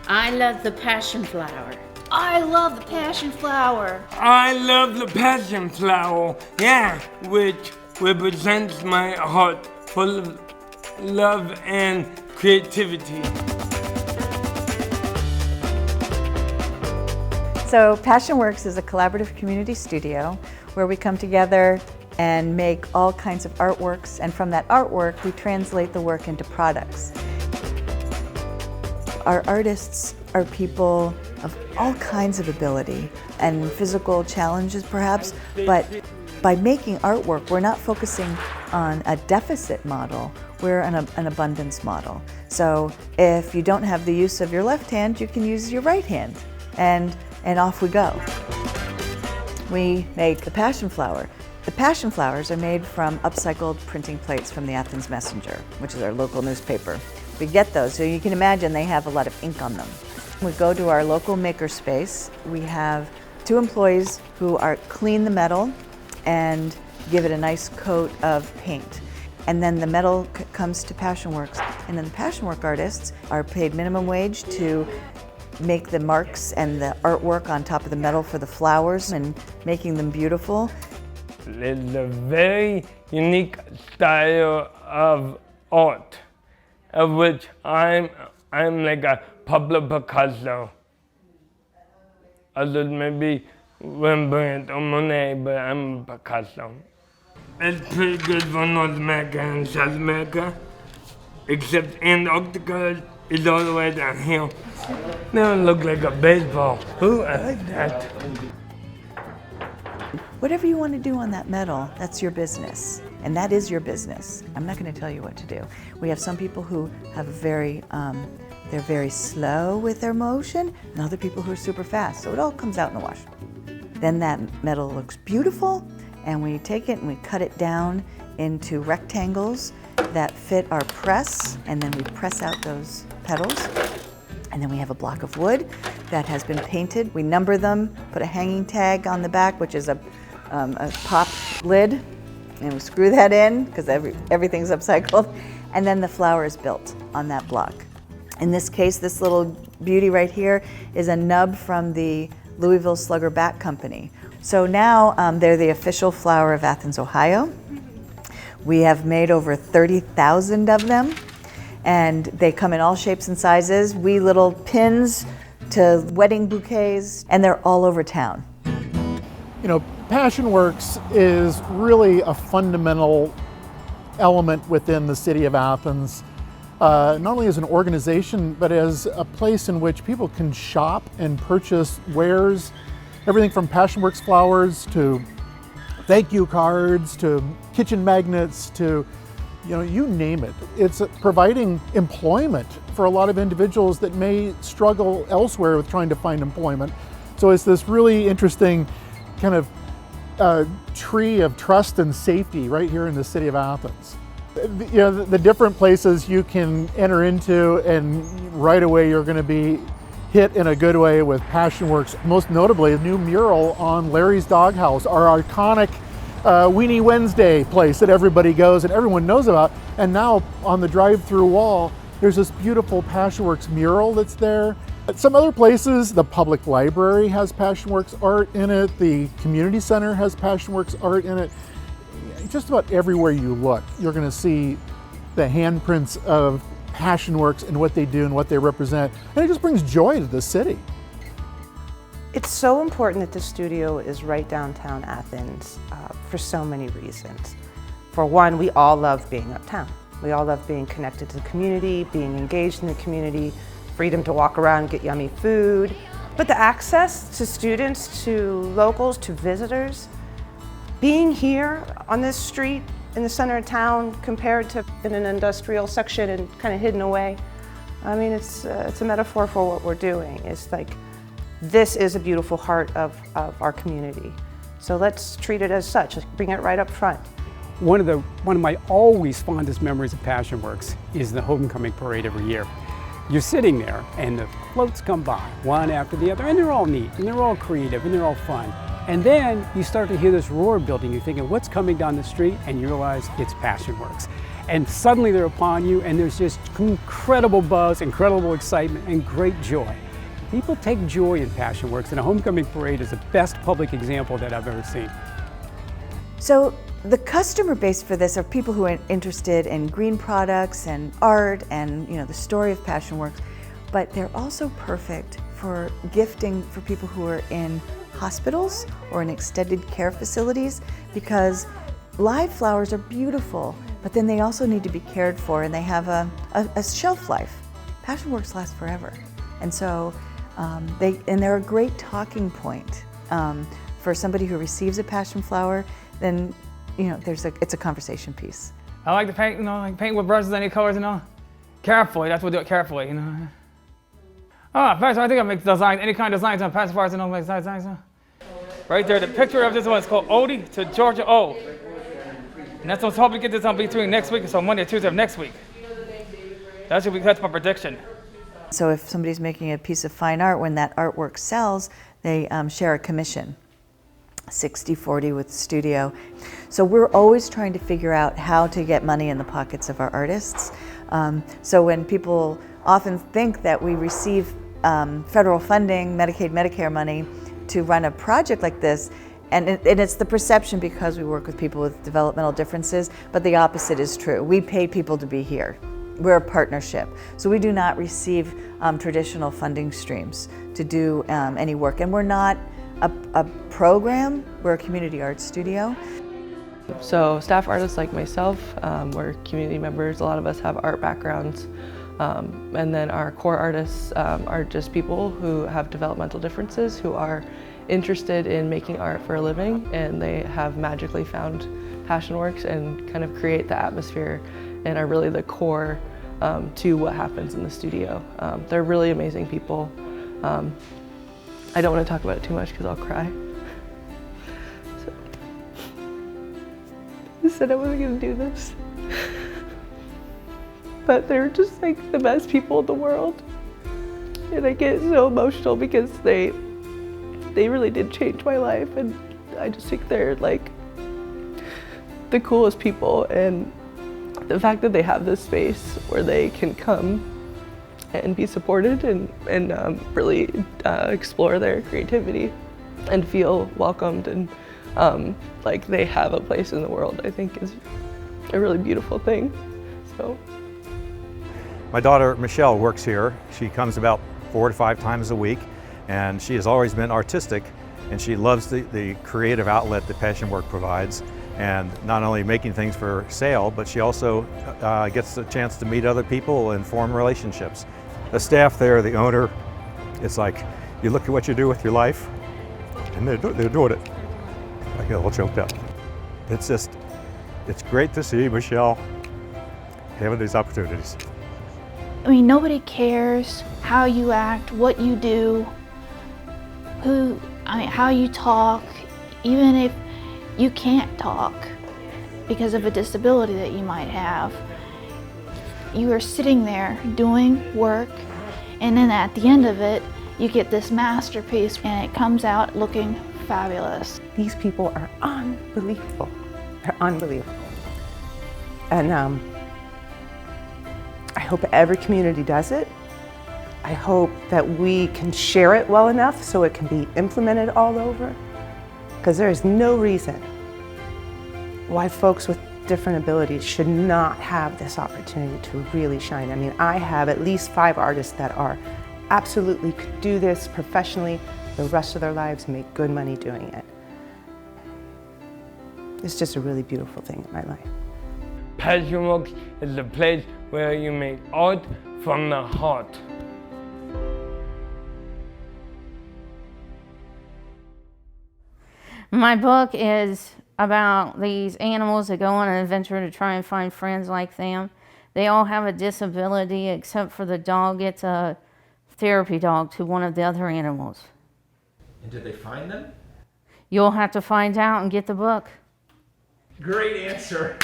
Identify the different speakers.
Speaker 1: I love the passion flower.
Speaker 2: I love the passion flower.
Speaker 3: I love the passion flower, yeah, which represents my heart full of love and creativity.
Speaker 4: So PassionWorks is a collaborative community studio where we come together and make all kinds of artworks, and from that artwork we translate the work into products. Our artists are people of all kinds of ability and physical challenges perhaps, but by making artwork we're not focusing on a deficit model, we're an abundance model. So if you don't have the use of your left hand, you can use your right hand, and off we go. We make the passion flower. The passion flowers are made from upcycled printing plates from the Athens Messenger, which is our local newspaper. We get those, so you can imagine they have a lot of ink on them. We go to our local maker space. We have 2 employees who clean the metal and give it a nice coat of paint. And then the metal comes to PassionWorks, and then the PassionWork artists are paid minimum wage to make the marks and the artwork on top of the metal for the flowers and making them beautiful.
Speaker 3: It's a very unique style of art, of which I'm like a Pablo Picasso. Other than maybe Rembrandt or Monet, but I'm a Picasso. It's pretty good for North America and South America, except Antarctica is all the way down here. Now it looks like a baseball. Ooh, I like that.
Speaker 4: Whatever you want to do on that metal, that's your business. And that is your business. I'm not going to tell you what to do. We have some people who have they're very slow with their motion, and other people who are super fast. So it all comes out in the wash. Then that metal looks beautiful, and we take it and we cut it down into rectangles that fit our press, and then we press out those petals. And then we have a block of wood that has been painted. We number them, put a hanging tag on the back, which is a pop lid, and we screw that in because everything's upcycled. And then the flower is built on that block. In this case, this little beauty right here is a nub from the Louisville Slugger Bat Company. So now they're the official flower of Athens, Ohio. We have made over 30,000 of them, and they come in all shapes and sizes, wee little pins to wedding bouquets, and they're all over town.
Speaker 5: You know, PassionWorks is really a fundamental element within the city of Athens, not only as an organization, but as a place in which people can shop and purchase wares, everything from PassionWorks flowers to thank you cards to kitchen magnets to, you know, you name it. It's providing employment for a lot of individuals that may struggle elsewhere with trying to find employment. So it's this really interesting kind of tree of trust and safety right here in the city of Athens. You know, the different places you can enter into, and right away you're going to be hit in a good way with PassionWorks. Most notably, a new mural on Larry's Doghouse, our iconic Weenie Wednesday place that everybody goes and everyone knows about. And now on the drive-through wall, there's this beautiful PassionWorks mural that's there. At some other places, the public library has PassionWorks art in it. The community center has PassionWorks art in it. Just about everywhere you look, you're going to see the handprints of PassionWorks and what they do and what they represent. And it just brings joy to the city.
Speaker 2: It's so important that the studio is right downtown Athens for so many reasons. For one, we all love being uptown. We all love being connected to the community, being engaged in the community, freedom to walk around and get yummy food. But the access to students, to locals, to visitors, being here on this street in the center of town compared to in an industrial section and kind of hidden away, I mean, it's a metaphor for what we're doing. It's like, this is a beautiful heart of our community. So let's treat it as such. Let's bring it right up front.
Speaker 6: One of my always fondest memories of PassionWorks is the homecoming parade every year. You're sitting there and the floats come by, one after the other, and they're all neat, and they're all creative, and they're all fun. And then you start to hear this roar building. You're thinking, what's coming down the street? And you realize it's PassionWorks. and suddenly they're upon you, and there's just incredible buzz, incredible excitement, and great joy. People take joy in Passion Works, and a homecoming parade is the best public example that I've ever seen.
Speaker 4: So the customer base for this are people who are interested in green products and art and the story of Passion Works, but they're also perfect for gifting for people who are in hospitals or in extended care facilities, because live flowers are beautiful, but then they also need to be cared for, and they have a shelf life. Passion Works last forever, and so they're a great talking point for somebody who receives a passion flower. Then it's a conversation piece.
Speaker 7: I like to paint, like paint with brushes, any colors, carefully. That's what we do it carefully, First I think I make designs, any kind of designs on passion flowers, make designs. Right there, the picture of this one is called Ode to Georgia O. And that's what's hoping to get this on between next week, so Monday or Tuesday of next week. That's my prediction.
Speaker 4: So if somebody's making a piece of fine art, when that artwork sells, they share a commission, 60-40 with the studio. So we're always trying to figure out how to get money in the pockets of our artists. So when people often think that we receive federal funding, Medicaid, Medicare money to run a project like this, and it's the perception because we work with people with developmental differences, but the opposite is true. We pay people to be here. We're a partnership. So we do not receive traditional funding streams to do any work. And we're not a program, we're a community arts studio.
Speaker 8: So staff artists like myself, we're community members. A lot of us have art backgrounds. And then our core artists are just people who have developmental differences, who are interested in making art for a living, and they have magically found Passion Works and kind of create the atmosphere and are really the core to what happens in the studio. They're really amazing people. I don't want to talk about it too much because I'll cry. So, I said I wasn't going to do this. But they're just like the best people in the world. And I get so emotional because they really did change my life, and I just think they're like the coolest people, and the fact that they have this space where they can come and be supported and really explore their creativity and feel welcomed and like they have a place in the world, I think is a really beautiful thing. So.
Speaker 9: My daughter Michelle works here. She comes about 4 to 5 times a week, and she has always been artistic, and she loves the creative outlet that Passion Work provides, and not only making things for sale, but she also gets a chance to meet other people and form relationships. The staff there, the owner, it's like you look at what you do with your life, and they're doing it. I get a little choked up. It's great to see Michelle having these opportunities.
Speaker 10: I mean, nobody cares how you act, what you do, how you talk, even if you can't talk because of a disability that you might have. You are sitting there doing work, and then at the end of it, you get this masterpiece, and it comes out looking fabulous.
Speaker 2: These people are unbelievable. They're unbelievable. And I hope every community does it. I hope that we can share it well enough so it can be implemented all over, because there is no reason why folks with different abilities should not have this opportunity to really shine. I mean, I have at least 5 artists that are absolutely could do this professionally the rest of their lives and make good money doing it. It's just a really beautiful thing in my life.
Speaker 3: Passion Works is the place where you make art from the heart.
Speaker 1: My book is about these animals that go on an adventure to try and find friends like them. They all have a disability except for the dog. It's a therapy dog to one of the other animals.
Speaker 11: And did they find them?
Speaker 1: You'll have to find out and get the book.
Speaker 11: Great answer.